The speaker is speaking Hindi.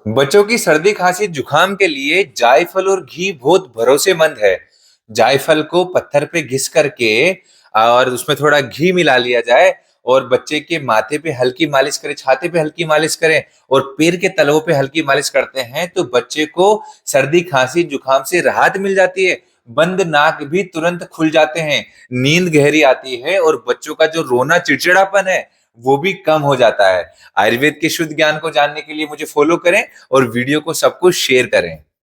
बच्चों की सर्दी खांसी जुकाम के लिए जायफल और घी बहुत भरोसेमंद है। जायफल को पत्थर पे घिस करके और उसमें थोड़ा घी मिला लिया जाए और बच्चे के माथे पे हल्की मालिश करें, छाती पे हल्की मालिश करें और पैर के तलवों पे हल्की मालिश करते हैं तो बच्चे को सर्दी खांसी जुकाम से राहत मिल जाती है। बंद नाक भी तुरंत खुल जाते हैं, नींद गहरी आती है और बच्चों का जो रोना चिड़चिड़ापन है वो भी कम हो जाता है। आयुर्वेद के शुद्ध ज्ञान को जानने के लिए मुझे फॉलो करें और वीडियो को सबको शेयर करें।